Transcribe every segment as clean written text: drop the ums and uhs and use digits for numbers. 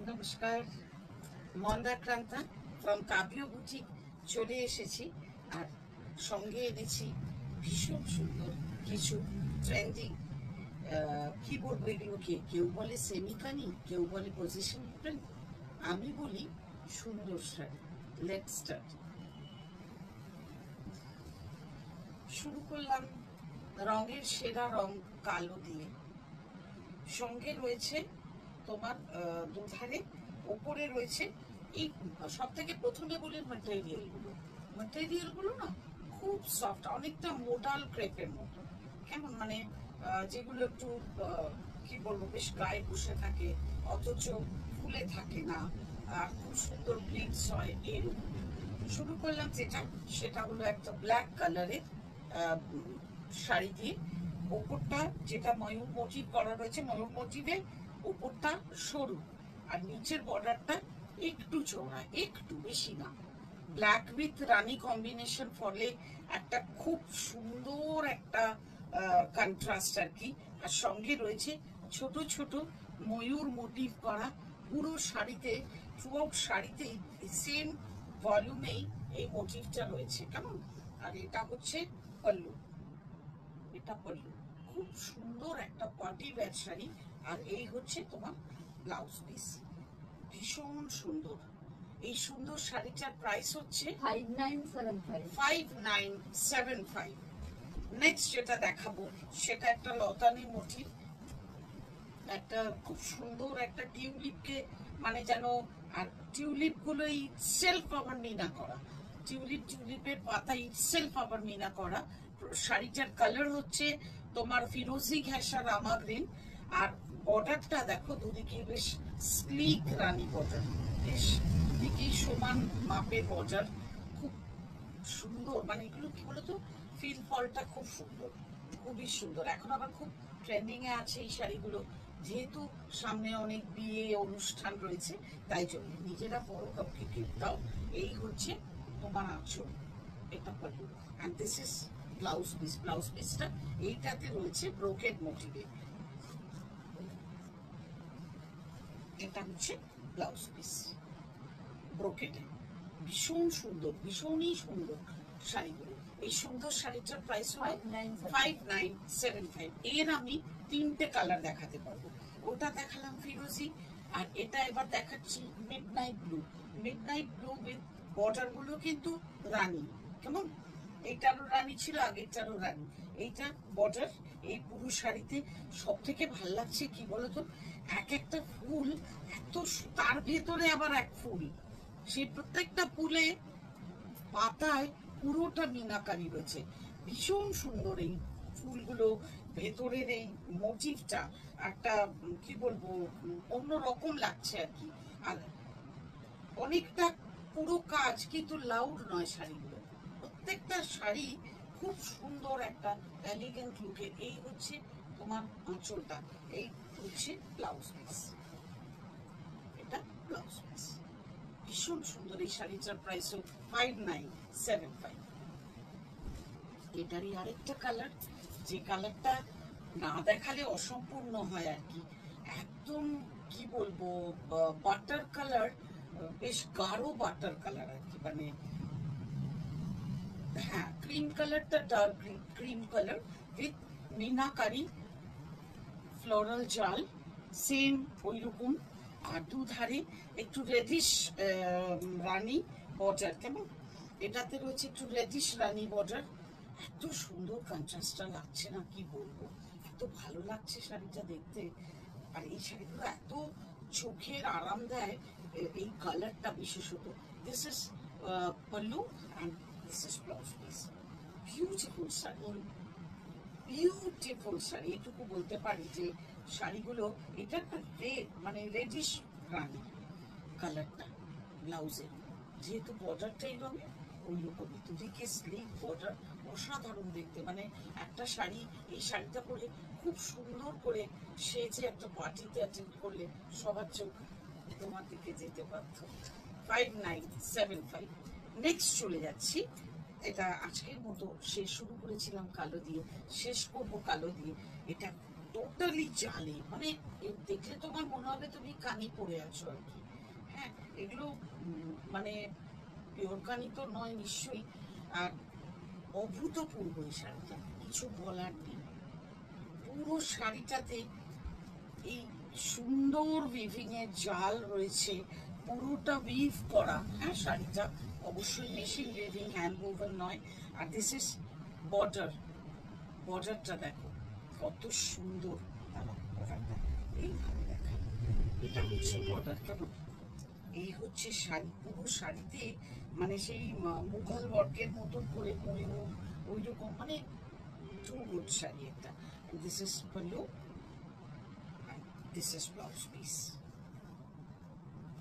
নমস্কার, মন্দাক্রান্তা from Kabya boutique চলে এসেছি। আর সঙ্গে এনেছি ভীষণ সুন্দর কিছু ট্রেন্ডিং, কি বলবো এগুলোকে, কেউ বলে সেমিকানি, কেউ বলে পজিশন প্রিন্ট, আমি বলি সুন্দর শাড়ি। Let's start. শুরু করলাম রঙের সেরা রং কালো দিয়ে। সঙ্গে রয়েছে তোমার দুধারে, ওপরে রয়েছে এই সব থেকে প্রথমে বলি ম্যাটেরিয়ালগুলো না খুব সফট, অনেকটা মোডাল ক্রেপের মতো। কেমন মানে যেগুলো একটু কি বলবো, বেশ গায়ে বসে থাকে অথচ ফুলে থাকে না, আর খুব সুন্দর ব্লিডস হয় এরকম। শুরু করলাম সেটা হলো একটা ব্ল্যাক কালারের শাড়ি দিয়ে। ওপরটা যেটা ময়ূর মোটিভ করা রয়েছে, ময়ূর মোটিভে উপরটা সরু আর নিচের বর্ডারটা একটু চওড়া, একটু বেশি না। ব্ল্যাক উইথ রানী কম্বিনেশন, ফলে একটা খুব সুন্দর একটা কন্ট্রাস্ট আর কি। আর সঙ্গে রয়েছে ছোট ছোট ময়ূর মোটিভ করা পুরো শাড়িতে, থ্রুআউট শাড়িতে সেম ভলিউমেই এই মোটিভটা রয়েছে। কেমন? আর এটা হচ্ছে পল্লু, এটা পল্লু, খুব সুন্দর একটা পার্টি ওয়্যার শাড়ি। আর এই হচ্ছে তোমার ব্লাউজ পিস, ভীষণ সুন্দর। এই সুন্দর শাড়িটার প্রাইস হচ্ছে 5975। নেক্সট যেটা দেখাবো সেটা একটা লতানি মোটিভ, একটা খুব সুন্দর একটা টিউলিপকে মানে যেন, আর টিউলিপ গুলো ইটসেলফ আবার মিনা করা, টিউলিপের পাতা ইটসেলফ আবার মিনা করা। শাড়িটার কালার হচ্ছে তোমার ফিরোজি ঘেঁষা রামা গ্রিন। আর বর্ডারটা দেখো দুদিকে বেশ স্লিক রানী বর্ডার, বেশ দুদিকেই সমান মাপের বর্ডার, খুব সুন্দর। মানে এগুলো কি বলতো, ফিল ফলটা খুব সুন্দর, খুবই সুন্দর। এখন আবার খুব ট্রেন্ডিং এ আছে এই শাড়িগুলো, যেহেতু সামনে অনেক বিয়ে অনুষ্ঠান রয়েছে, তাই জন্য নিজেরা বড় কাউকে গিফট দাও। এই হচ্ছে তোমার আঁচল, এটা pallu, and this is blouse piece. Blouse পিসটা এইটাতে রয়েছে ব্রোকেড মোটিভে। এটা হচ্ছে ব্লাউজ পিস ব্রোকেডে, ভীষণ সুন্দর, ভীষণই সুন্দর শাড়িগুলো। এই সুন্দর শাড়িটার প্রাইস হয় 5975। এর আমি তিনটে কালার দেখাতে পারবো। ওটা দেখালাম ফিরোজি, আর এটা এবার দেখাচ্ছি midnight blue. Midnight blue with border গুলো কিন্তু রানী, কেমন? এইটারও রানী ছিল, আগেরটারও রানী, এইটা বর্ডার। এই পুরো শাড়িতে সব থেকে ভাল লাগছে কি বলতো, এক একটা ফুল এত, তার ভেতরে আবার এক ফুল, সেই প্রত্যেকটা ফুলে পাতায় পুরোটা মিনাকারি রয়েছে, ভীষণ সুন্দর। এই ফুলগুলো, ভেতরের এই মোটিভটা একটা কি বলবো, অন্যরকম লাগছে আর কি। আর অনেকটা পুরো কাজ কিন্তু লাউড নয় শাড়িগুলো, প্রত্যেকটা শাড়ি খুব সুন্দর একটা এলিগেন্ট লুকের। এই হচ্ছে তোমার আঁচলটা, এই হচ্ছে ব্লাউজ পিস, এটা ব্লাউজ পিস, ভীষণ সুন্দর। এই শাড়িটার প্রাইস 5975। এটারই আরেকটা কালার, যে কালারটা না দেখালে অসম্পূর্ণ হয় আর কি, একদম কি বলবো, বাটার কালার, বেশ গাঢ় বাটার কালার আর কি। মানে হ্যাঁ, ক্রিম কালারটা dark cream colour with meenakari floral জাল, সেম ওই রকম। আর দুধারে একটু রেডিশ রানী বর্ডার, কেমন? এটাতে রয়েছে একটু রেডিশ রানী বর্ডার। এত সুন্দর কন্ট্রাস্টটা লাগছে না, কি বলবো, এত ভালো লাগছে শাড়িটা দেখতে। আর এই শাড়িগুলো এত চোখের আরাম দেয়, এই কালারটা বিশেষত। This is pallu and this is blouse piece, beautiful sari, beautiful sari. এটুকু বলতে পারি যে শাড়িগুলো, এটা একটা রেড মানে রেডিশ রানী কালারটা ব্লাউজের, যেহেতু বর্ডারটাই রঙে ওই রকমই, দুদিকে স্লিভ বর্ডার, অসাধারণ দেখতে। মানে একটা শাড়ি, এই শাড়িটা পরে খুব সুন্দর করে সেজে একটা পার্টিতে অ্যাটেন্ড করলে সবার চোখ তোমার দিকে যেতে বাধ্য। 5975। নেক্সট চলে যাচ্ছি, এটা আজকের মতো শেষ, শুরু করেছিলাম কালো দিয়ে, শেষ করবো কালো দিয়ে। এটা টোটালি জালি, মানে দেখলে তোমার মনে হবে তুমি কানি পরে আছো আর কি। হ্যাঁ, এগুলো মানে পিওর কানি তো নয় নিশ্চয়ই। আর অভূতপূর্ব এই শাড়িটা, কিছু বলার নেই। পুরো শাড়িটাতে এই সুন্দর উইভিং এর জাল রয়েছে, পুরোটা উইভ করা। হ্যাঁ, শাড়িটা অবশ্যই মেশিন উইভিং, হ্যান্ড ওভার নয়। আর দিস ইজ বর্ডার, বর্ডারটা দেখো কত সুন্দর। বর্ডারটা এইভাবে দেখা, এটা হচ্ছে বর্ডারটা। এই হচ্ছে শাড়ি, পুরো শাড়িতে মানে সেই মুঘল ওয়ার্কের মতন করে ওই রকম, মানে টু গুড শাড়ি একটা। This is pallu, this is blouse piece.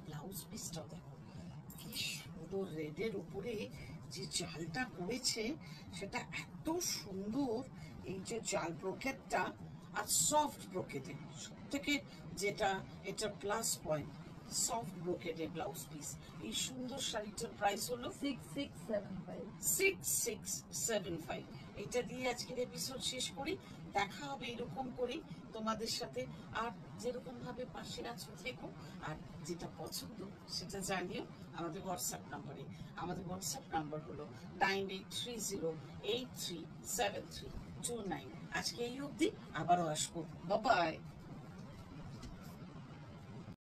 Blouse পিসটাও দেখো কি সুন্দর, রেডের উপরে যে জালটা করেছে সেটা এত সুন্দর। এই যে জাল ব্রোকেটটা আর সফট ব্রোকেটে, সব থেকে যেটা এটা প্লাস পয়েন্ট, সফট ব্রোকেটে ব্লাউজ পিস। এই সুন্দর শাড়িটার প্রাইস হলো 6675। এটা দিয়ে আজকের এপিসোড শেষ করি। দেখা হবে এরকম করেই তোমাদের সাথে। আর যেরকম ভাবে পাশে আছো থেকো, আর যেটা পছন্দ সেটা জানিও আমাদের হোয়াটসঅ্যাপ নাম্বারে। আমাদের হোয়াটসঅ্যাপ নাম্বার হলো 9830837329। আজকে এই অবধি, আবারও আসবো। বাই।